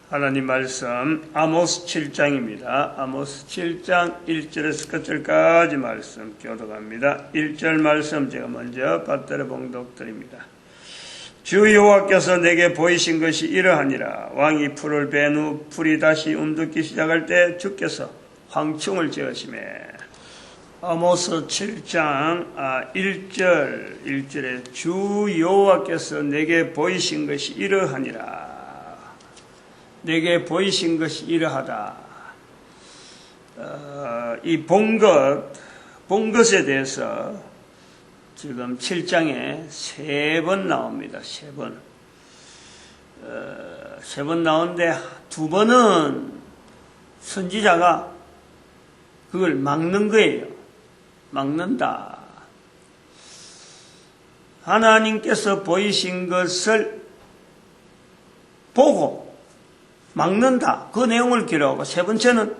하나님 말씀 아모스 7장입니다. 아모스 7장 1절에서 끝절까지 말씀 교독합니다. 1절 말씀 제가 먼저 받들어 봉독드립니다. 주 여호와께서 내게 보이신 것이 이러하니라. 왕이 풀을 벤 후 풀이 다시 움듣기 시작할 때 주께서 황충을 지으시매. 아모스 7장 1절에 주 여호와께서 내게 보이신 것이 이러하니라. 내게 보이신 것이 이러하다. 이 본 것에 대해서 지금 7장에 3번 나옵니다. 3번. 3번 나오는데 2번은 선지자가 그걸 막는 거예요. 막는다. 하나님께서 보이신 것을 보고 막는다. 그 내용을 기록하고, 세 번째는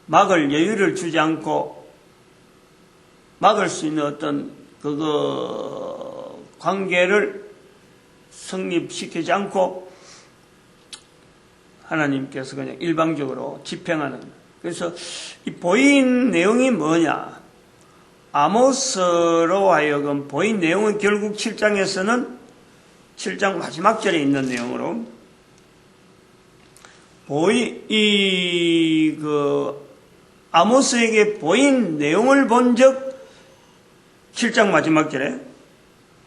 막을 여유를 주지 않고 막을 수 있는 어떤 관계를 성립시키지 않고 하나님께서 그냥 일방적으로 집행하는. 그래서 이 보인 내용이 뭐냐? 아모스로 하여금 보인 내용은 결국 7장에서는 7장 마지막 절에 있는 내용으로 아모스에게 보인 내용을 본 적 7장 마지막 절에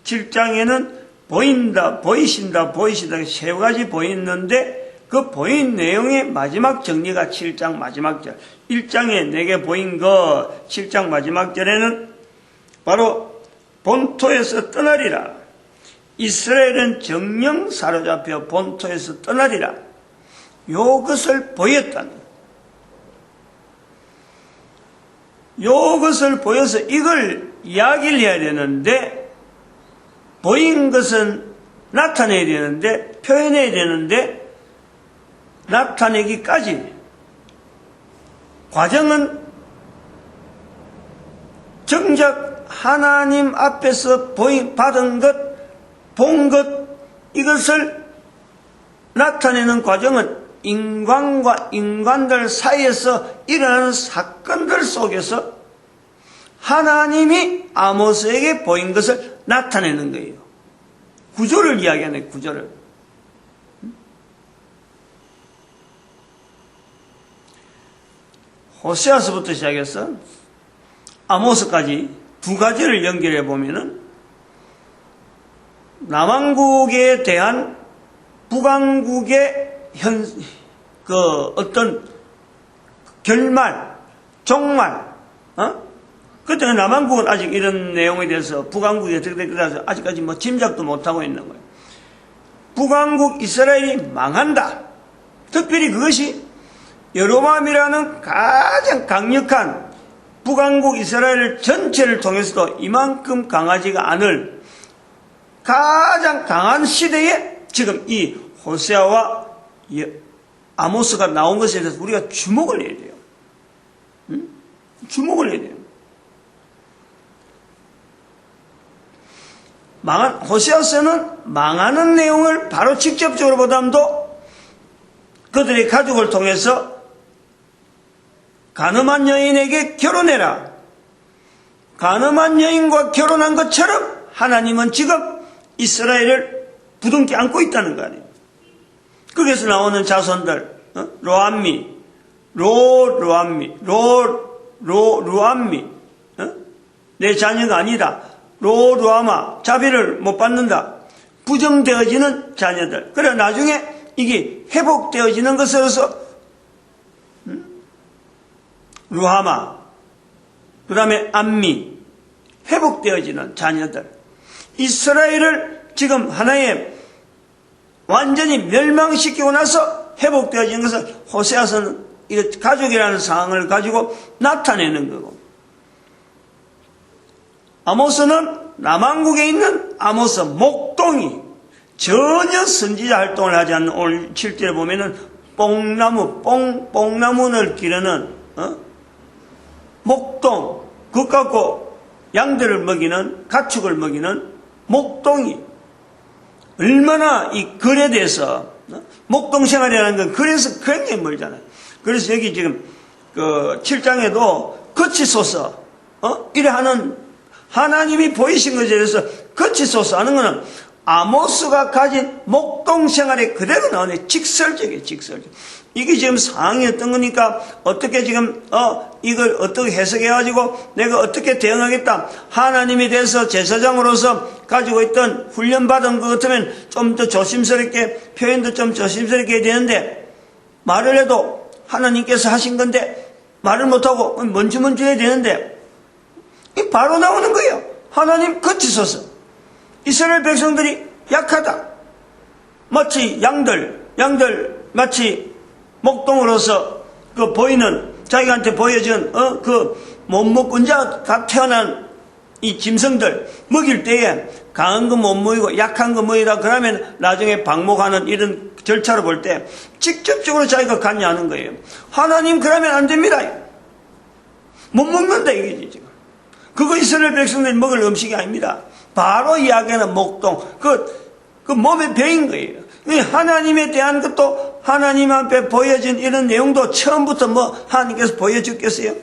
7장에는 보인다, 보이신다, 보이시다 세 가지 보이는데 그 보인 내용의 마지막 정리가 7장 마지막 절. 1장에 내게 보인 것 7장 마지막 절에는 바로 본토에서 떠나리라. 이스라엘은 정령 사로잡혀 본토에서 떠나리라. 요것을 보였다는. 요것을 보여서 이걸 이야기를 해야 되는데, 보인 것은 나타내야 되는데, 표현해야 되는데, 나타내기까지 과정은 정작 하나님 앞에서 받은 것, 본 것, 이것을 나타내는 과정은 인간과 인간들 사이에서 일어나는 사건들 속에서 하나님이 아모스에게 보인 것을 나타내는 거예요. 구조를 이야기하네, 구조를. 호세아서부터 시작해서 아모스까지 두 가지를 연결해 보면은 남왕국에 대한 북왕국의 어떤 결말, 종말, 그때는 남왕국은 아직 이런 내용에 대해서 북왕국이 어떻게 될까 아직까지 짐작도 못하고 있는 거예요. 북왕국 이스라엘이 망한다. 특별히 그것이 여로보암이라는 가장 강력한 북왕국 이스라엘 전체를 통해서도 이만큼 강하지가 않을 가장 강한 시대에 지금 이 호세아와 아모스가 나온 것에 대해서 우리가 주목을 해야 돼요. 주목을 해야 돼요. 호세아서는 망하는 내용을 바로 직접적으로 보담도 그들의 가족을 통해서 가늠한 여인에게 결혼해라. 가늠한 여인과 결혼한 것처럼 하나님은 지금 이스라엘을 부둥켜 안고 있다는 거 아니에요. 거기에서 나오는 자손들, 로암미, 내 자녀가 아니다. 로루아마, 자비를 못 받는다. 부정되어지는 자녀들. 그래 나중에 이게 회복되어지는 것으로서 루하마, 그 다음에 암미, 회복되어지는 자녀들. 이스라엘을 지금 하나의 완전히 멸망시키고 나서 회복되어지는 것을 호세아서는 이 가족이라는 상황을 가지고 나타내는 거고, 아모스는 남왕국에 있는 아모스 목동이 전혀 선지자 활동을 하지 않는 오늘 7절에 보면은 뽕나무를 기르는 목동, 그것 갖고 양들을 먹이는, 가축을 먹이는 목동이 얼마나 이 글에 대해서 목동 생활이라는 건 그래서 굉장히 멀잖아요. 그래서 여기 지금 그 7장에도 거치소서 이래 하는 하나님이 보이신 것에 대해서 거치소서 하는 것은 아모스가 가진 목동 생활에 그대로 나오네. 직설적이에요. 직설적. 이게 지금 상황이었던 거니까 어떻게 지금 이걸 어떻게 해석해가지고 내가 어떻게 대응하겠다. 하나님에 대해서 제사장으로서 가지고 있던 훈련받은 것 같으면 좀 더 조심스럽게 표현도 좀 조심스럽게 해야 되는데 말을 해도 하나님께서 하신 건데 말을 못하고 먼지먼지 해야 되는데 바로 나오는 거예요. 하나님 거치소서. 이스라엘 백성들이 약하다. 마치 양들 마치 목동으로서 그 보이는 자기한테 보여준 그 못 먹고 이제 다 태어난 이 짐승들 먹일 때에 강한 거 못 먹이고 약한 거 먹이라 그러면 나중에 방목하는 이런 절차로 볼 때 직접적으로 자기가 관여하는 거예요. 하나님 그러면 안 됩니다. 못 먹는다 이거지 지금. 그거 이스라엘 백성들이 먹을 음식이 아닙니다. 바로 이야기하는 목동 그 몸에 배인 거예요. 하나님에 대한 것도 하나님 앞에 보여진 이런 내용도 처음부터 하나님께서 보여줬겠어요?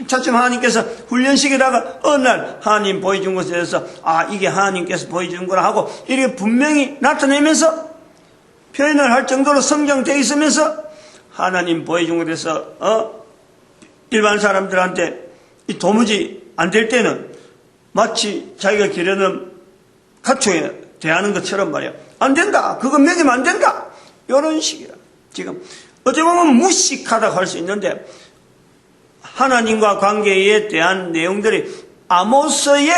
차츰 하나님께서 훈련식에다가 어느 날 하나님 보여준 것에 대해서 이게 하나님께서 보여준 거라 하고 이렇게 분명히 나타내면서 표현을 할 정도로 성장되어 있으면서 하나님 보여준 것에 대해서 일반 사람들한테 도무지 안 될 때는 마치 자기가 기르는 가축에 대하는 것처럼 말이야. 안 된다. 그거 먹이면 안 된다. 이런 식이야. 지금 어찌 보면 무식하다고 할 수 있는데 하나님과 관계에 대한 내용들이 아모스에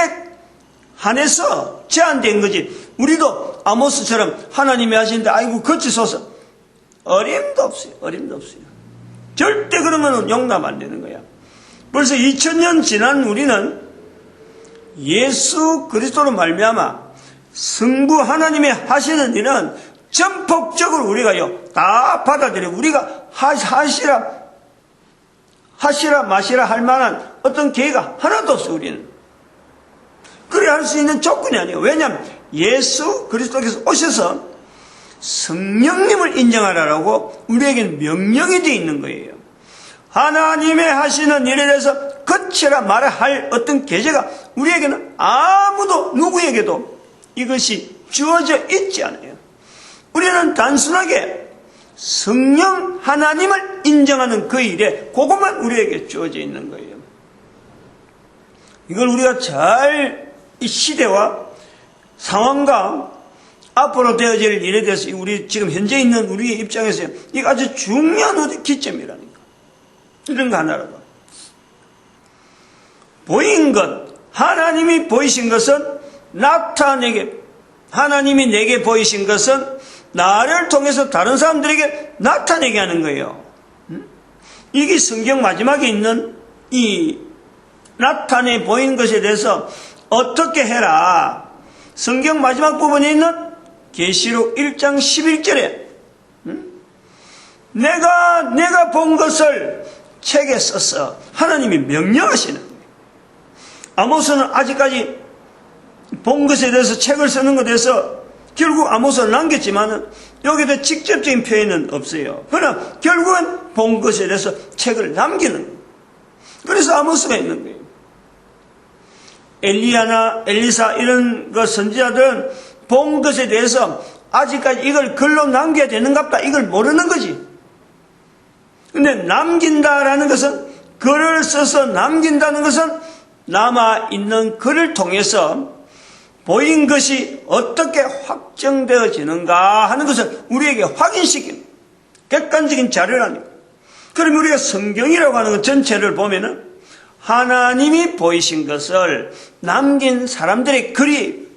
한해서 제한된 거지. 우리도 아모스처럼 하나님이 하시는데 아이고 거치소서. 어림도 없어요. 어림도 없어요. 절대 그러면 용납 안 되는 거야. 벌써 2000년 지난 우리는 예수 그리스도로 말미암아 성부 하나님이 하시는 일은 전폭적으로 우리가요 다 받아들여. 우리가 하시라 마시라 할 만한 어떤 계기가 하나도 없어. 우리는 그래 할 수 있는 조건이 아니에요. 왜냐하면 예수 그리스도께서 오셔서 성령님을 인정하라고 우리에게는 명령이 되어 있는 거예요. 하나님의 하시는 일에 대해서 거치라 말아 할 어떤 계제가 우리에게는 아무도 누구에게도 이것이 주어져 있지 않아요. 우리는 단순하게 성령 하나님을 인정하는 그 일에 그것만 우리에게 주어져 있는 거예요. 이걸 우리가 잘 이 시대와 상황과 앞으로 되어질 일에 대해서 우리 지금 현재 있는 우리의 입장에서 이거 아주 중요한 기점이라니까. 이런 거 하나라도. 보인 것, 하나님이 보이신 것은 나타내게, 하나님이 내게 보이신 것은 나를 통해서 다른 사람들에게 나타내게 하는 거예요. 이게 성경 마지막에 있는 이 나타내 보이는 것에 대해서 어떻게 해라. 성경 마지막 부분에 있는 계시록 1장 11절에 내가 본 것을 책에 써서 하나님이 명령하시는 거예요. 아모스는 아직까지 본 것에 대해서 책을 쓰는 것에 대해서 결국 아모스를 남겼지만 여기도 직접적인 표현은 없어요. 그러나 결국은 본 것에 대해서 책을 남기는 거예요. 그래서 아모스가 있는 거예요. 엘리야나 엘리사 이런 그 선지자들은 본 것에 대해서 아직까지 이걸 글로 남겨야 되는갑다 이걸 모르는 거지. 근데 남긴다라는 것은 글을 써서 남긴다는 것은 남아있는 글을 통해서 보인 것이 어떻게 확정되어지는가 하는 것을 우리에게 확인시키는 객관적인 자료라니까. 그럼 우리가 성경이라고 하는 것 전체를 보면은 하나님이 보이신 것을 남긴 사람들의 글이.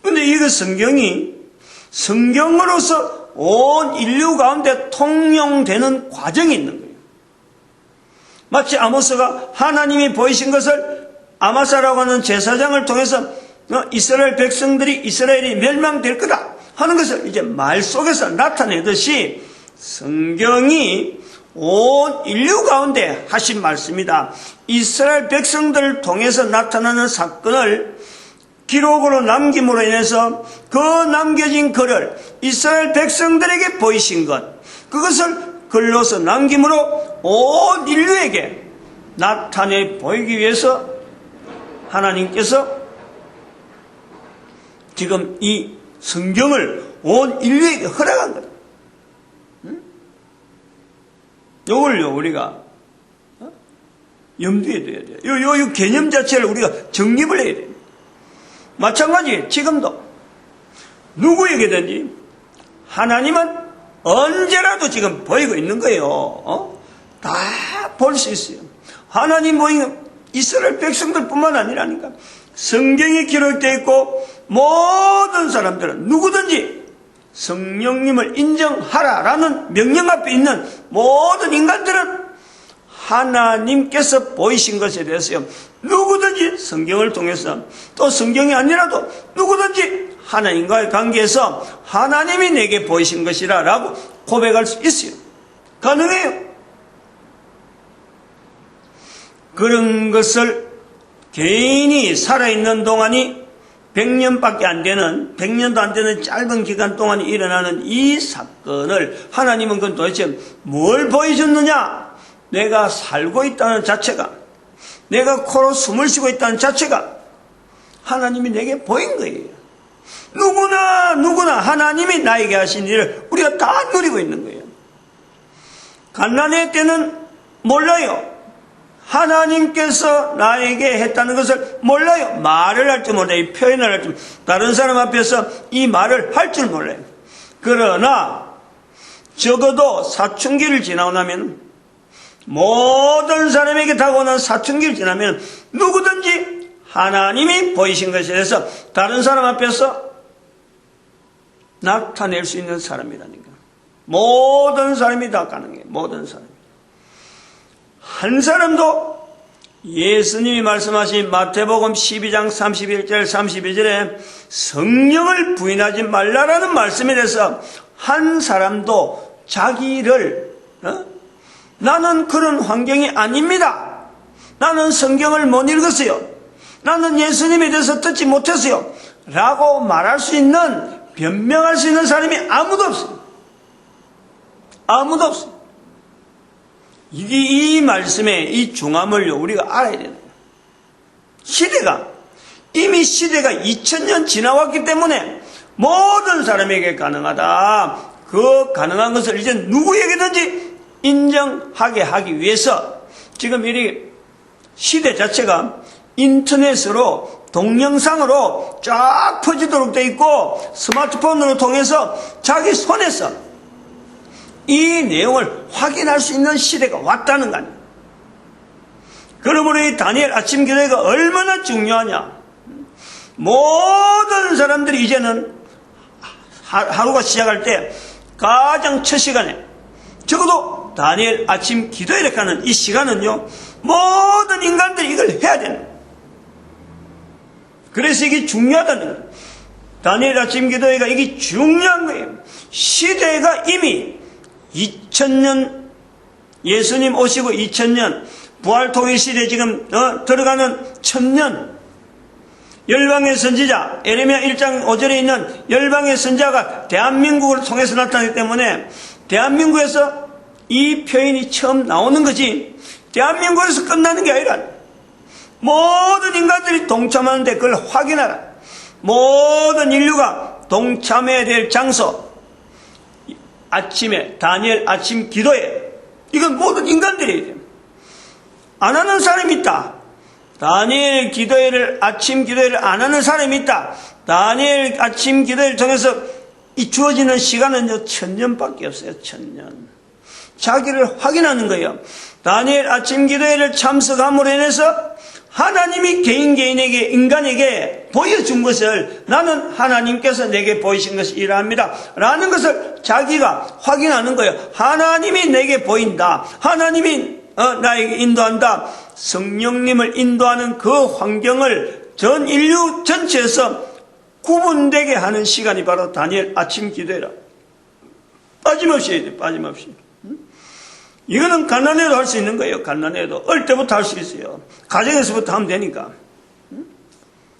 근데 이거 성경이 성경으로서 온 인류 가운데 통용되는 과정이 있는 거예요. 마치 아모스가 하나님이 보이신 것을 아마사라고 하는 제사장을 통해서 이스라엘 백성들이 이스라엘이 멸망될 거다 하는 것을 이제 말 속에서 나타내듯이 성경이 온 인류 가운데 하신 말씀이다. 이스라엘 백성들을 통해서 나타나는 사건을 기록으로 남김으로 인해서 그 남겨진 글을 이스라엘 백성들에게 보이신 것, 그것을 글로서 남김으로 온 인류에게 나타내 보이기 위해서 하나님께서 지금 이 성경을 온 인류에게 허락한 거다. 요걸요 우리가 염두에 둬야 돼요. 요 개념 자체를 우리가 정립을 해야 돼요. 마찬가지 지금도 누구에게든지 하나님은 언제라도 지금 보이고 있는 거예요. 다 볼 수 있어요. 하나님 보이는 이스라엘 백성들뿐만 아니라니까. 성경에 기록되어 있고 모든 사람들은 누구든지 성령님을 인정하라라는 명령 앞에 있는 모든 인간들은 하나님께서 보이신 것에 대해서요, 누구든지 성경을 통해서, 또 성경이 아니라도 누구든지 하나님과의 관계에서 하나님이 내게 보이신 것이라 라고 고백할 수 있어요. 가능해요. 그런 것을 개인이 살아있는 동안이 100년밖에 안 되는, 100년도 안 되는 짧은 기간 동안 일어나는 이 사건을 하나님은 그건 도대체 뭘 보여줬느냐? 내가 살고 있다는 자체가, 내가 코로 숨을 쉬고 있다는 자체가 하나님이 내게 보인 거예요. 누구나 하나님이 나에게 하신 일을 우리가 다 누리고 있는 거예요. 갓난의 때는 몰라요. 하나님께서 나에게 했다는 것을 몰라요. 말을 할 줄 몰라요. 표현을 할 줄, 다른 사람 앞에서 이 말을 할 줄 몰라요. 그러나 적어도 사춘기를 지나고 나면, 모든 사람에게 다가오는 사춘기를 지나면 누구든지 하나님이 보이신 것에 대해서 다른 사람 앞에서 나타낼 수 있는 사람이라니까. 모든 사람이 다 가능해요. 모든 사람이. 한 사람도 예수님이 말씀하신 마태복음 12장 31절 32절에 성령을 부인하지 말라라는 말씀에 대해서 한 사람도 자기를 나는 그런 환경이 아닙니다. 나는 성경을 못 읽었어요. 나는 예수님에 대해서 듣지 못했어요. 라고 말할 수 있는, 변명할 수 있는 사람이 아무도 없어요. 아무도 없어요. 이 말씀의 이 중함을 우리가 알아야 되는 거예요. 이미 시대가 2000년 지나왔기 때문에 모든 사람에게 가능하다. 그 가능한 것을 이제 누구에게든지 인정하게 하기 위해서 지금 이 시대 자체가 인터넷으로, 동영상으로 쫙 퍼지도록 되어 있고, 스마트폰으로 통해서 자기 손에서 이 내용을 확인할 수 있는 시대가 왔다는 거 아니에요. 그러므로 이 다니엘 아침 기도회가 얼마나 중요하냐. 모든 사람들이 이제는 하루가 시작할 때 가장 첫 시간에, 적어도 다니엘 아침 기도회를 하는 이 시간은요, 모든 인간들이 이걸 해야 되는 거예요. 그래서 이게 중요하다는 거예요. 다니엘 아침 기도회가 이게 중요한 거예요. 시대가 이미 2000년, 예수님 오시고 2000년, 부활통일 시대 지금 들어가는 1000년, 열방의 선지자, 에레미야 1장 5절에 있는 열방의 선지자가 대한민국을 통해서 나타나기 때문에 대한민국에서 이 표현이 처음 나오는 거지, 대한민국에서 끝나는 게 아니라 모든 인간들이 동참하는데 그걸 확인하라. 모든 인류가 동참해야 될 장소, 아침에 다니엘 아침 기도회, 이건 모든 인간들이 돼요. 안 하는 사람이 있다. 다니엘 기도회를, 아침 기도회를 안 하는 사람이 있다. 다니엘 아침 기도회를 통해서 이 주어지는 시간은요 1000년밖에 없어요. 1000년. 자기를 확인하는 거예요. 다니엘 아침 기도회를 참석함으로 인해서 하나님이 개인에게, 인간에게 보여준 것을 나는 하나님께서 내게 보이신 것이 이러합니다 라는 것을 자기가 확인하는 거예요. 하나님이 내게 보인다. 하나님이 나에게 인도한다. 성령님을 인도하는 그 환경을 전 인류 전체에서 구분되게 하는 시간이 바로 다니엘 아침 기도회라. 빠짐없이 해야 돼. 빠짐없이. 이거는 갓난해도 할 수 있는 거예요. 갓난해도. 어릴 때부터 할 수 있어요. 가정에서부터 하면 되니까.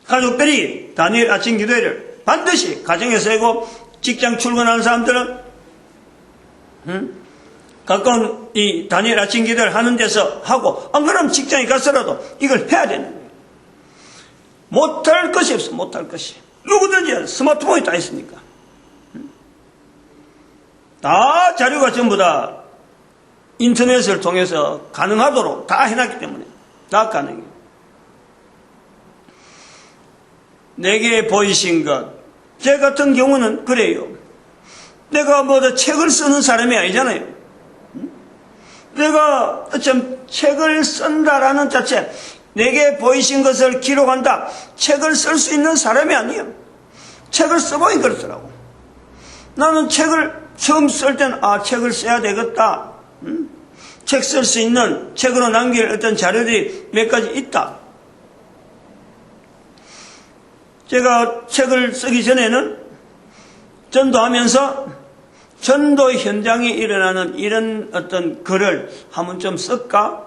가족들이 다니엘 아침 기도회를 반드시 가정에서 하고, 직장 출근하는 사람들은 가까운 이 다니엘 아침 기도를 하는 데서 하고, 안 그러면 직장에 가서라도 이걸 해야 되는 거예요. 못할 것이 없어. 못할 것이. 누구든지 스마트폰이 다 있으니까. 다 자료가 전부 다 인터넷을 통해서 가능하도록 다 해놨기 때문에 다 가능해요. 내게 보이신 것. 제 같은 경우는 그래요. 내가 뭐 책을 쓰는 사람이 아니잖아요. 내가 좀 책을 쓴다라는 자체, 내게 보이신 것을 기록한다. 책을 쓸 수 있는 사람이 아니에요. 책을 써보니 그렇더라고. 나는 책을 처음 쓸 때는 책을 써야 되겠다. 책 쓸 수 있는, 책으로 남길 어떤 자료들이 몇 가지 있다. 제가 책을 쓰기 전에는 전도하면서 전도 현장에 일어나는 이런 어떤 글을 한번 좀 쓸까?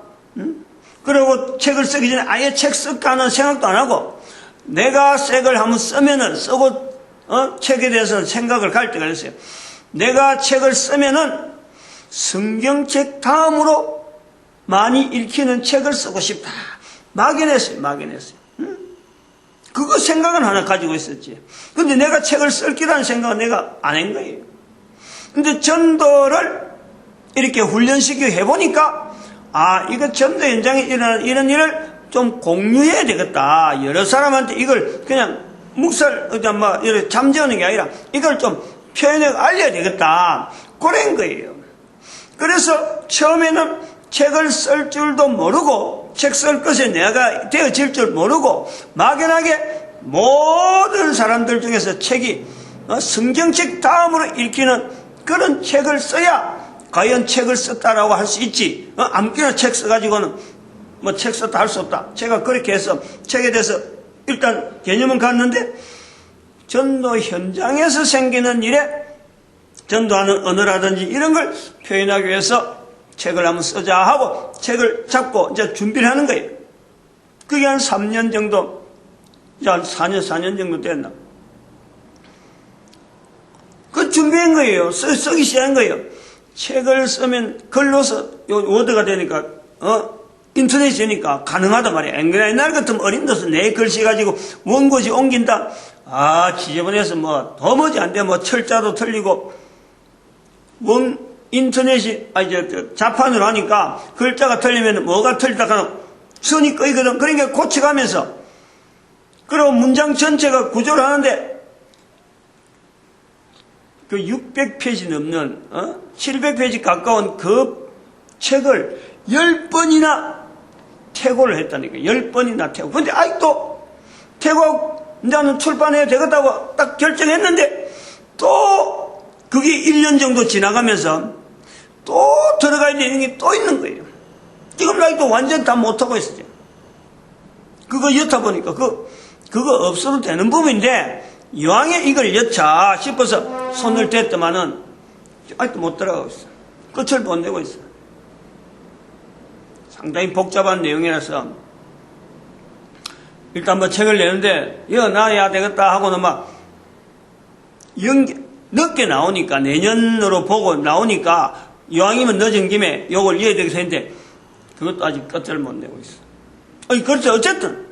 그리고 책을 쓰기 전에 아예 책 쓸까 하는 생각도 안 하고, 내가 책을 한번 쓰면은, 쓰고, 책에 대해서 생각을 갈 때가 있어요. 내가 책을 쓰면은 성경책 다음으로 많이 읽히는 책을 쓰고 싶다. 막연했어요. 그거 생각은 하나 가지고 있었지. 근데 내가 책을 쓸 기라는 생각은 내가 안 한 거예요. 근데 전도를 이렇게 훈련시키고 해보니까, 이거 전도 현장에 일어나는 이런 일을 좀 공유해야 되겠다. 여러 사람한테 이걸 그냥 이렇게 잠재우는 게 아니라 이걸 좀 표현해서 알려야 되겠다. 그런 거예요. 그래서 처음에는 책을 쓸 줄도 모르고, 책 쓸 것에 내가 되어질 줄 모르고, 막연하게 모든 사람들 중에서 책이 성경책 다음으로 읽히는 그런 책을 써야 과연 책을 썼다라고 할 수 있지. 아무렇게나 책 써가지고는 뭐 책 썼다 할 수 없다. 제가 그렇게 해서 책에 대해서 일단 개념은 갔는데, 전도 현장에서 생기는 일에 전도하는 언어라든지 이런 걸 표현하기 위해서 책을 한번 쓰자 하고 책을 잡고 이제 준비를 하는 거예요. 그게 한 3년 정도, 한 4년 정도 됐나. 그 준비한 거예요. 쓰기 시작한 거예요. 책을 쓰면 글로서 워드가 되니까, 인터넷이 되니까 가능하단 말이야. 옛날 같으면 어린 데서 내 글씨 가지고 원고지 옮긴다. 지저분해서 도무지 안 돼. 철자도 틀리고, 인터넷이, 자판으로 하니까 글자가 틀리면 뭐가 틀리다 하면 선이 꺼이거든. 그러니까 고쳐가면서, 그리고 문장 전체가 구조를 하는데, 그 600페이지 넘는, 700페이지 가까운 그 책을 10번이나 퇴고를 했다니까. 10번이나 퇴고. 근데 아직도 퇴고, 나는 출판해야 되겠다고 딱 결정했는데, 또 그게 1년 정도 지나가면서 또 들어가야 되는 게 또 있는 거예요. 지금 아직도 완전 다 못하고 있어요. 그거 여타 보니까 그거 없어도 되는 부분인데, 이왕에 이걸 여차 싶어서 손을 댔더만은 아직도 못 들어가고 있어. 끝을 못 내고 있어. 상당히 복잡한 내용이라서 일단 책을 내는데 나야 되겠다 하고는 늦게 나오니까, 내년으로 보고 나오니까 이왕이면 늦은 김에 요걸 이어야 되겠어 했는데 그것도 아직 끝을 못 내고 있어. 그렇죠. 어쨌든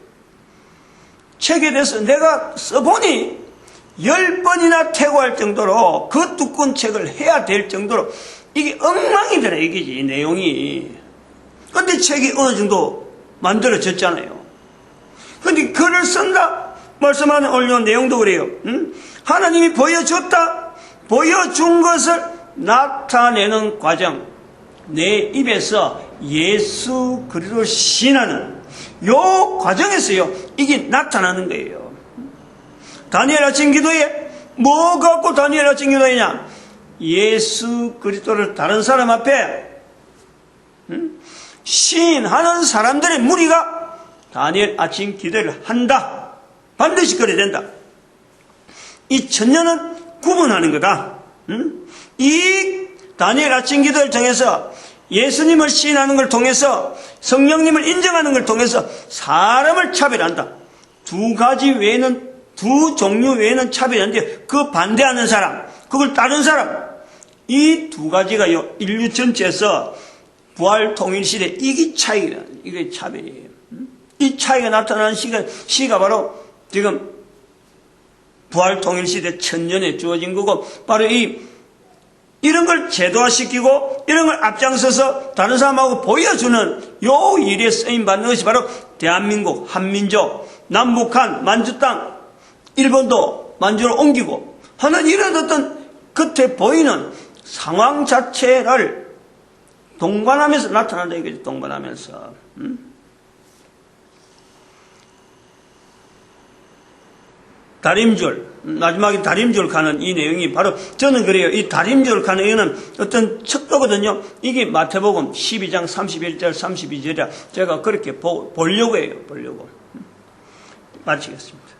책에 대해서 내가 써보니 10번이나 퇴고할 정도로 그 두꺼운 책을 해야 될 정도로 이게 엉망이더라, 이게지, 내용이. 근데 책이 어느 정도 만들어졌잖아요. 근데 글을 쓴다? 말씀하는 오늘 내용도 그래요. 하나님이 보여준 것을 나타내는 과정. 내 입에서 예수 그리스도를 시인하는 요 과정에서요, 이게 나타나는 거예요. 다니엘 아침 기도에 뭐 갖고 다니엘 아침 기도회냐? 예수 그리스도를 다른 사람 앞에 시인하는 사람들의 무리가 다니엘 아침 기도를 한다. 반드시 그래야 된다. 이 천년은 구분하는 거다. 이 다니엘 아침 기도를 통해서 예수님을 시인하는 걸 통해서 성령님을 인정하는 걸 통해서 사람을 차별한다. 두 가지 외에는, 두 종류 외에는 차별이 안 돼요. 그 반대하는 사람, 그걸 따른 사람, 이 두 가지가요, 인류 전체에서 부활 통일시대 이게 차이가, 이게 차별이에요. 이 차이가 나타나는 시가 바로 지금 부활 통일시대 천년에 주어진 거고, 바로 이런 걸 제도화시키고 이런 걸 앞장서서 다른 사람하고 보여주는 요 일에 쓰임받는 것이 바로 대한민국, 한민족, 남북한, 만주 땅, 일본도 만주를 옮기고 하는 이런 어떤 겉에 보이는 상황 자체를 동반하면서 나타난다 이거지. 동반하면서. 다림줄, 마지막에 다림줄 가는 이 내용이 바로 저는 그래요. 이 다림줄 가는 이거는 어떤 척도거든요. 이게 마태복음 12장 31절 32절이라 제가 그렇게 보려고 해요. 보려고. 마치겠습니다.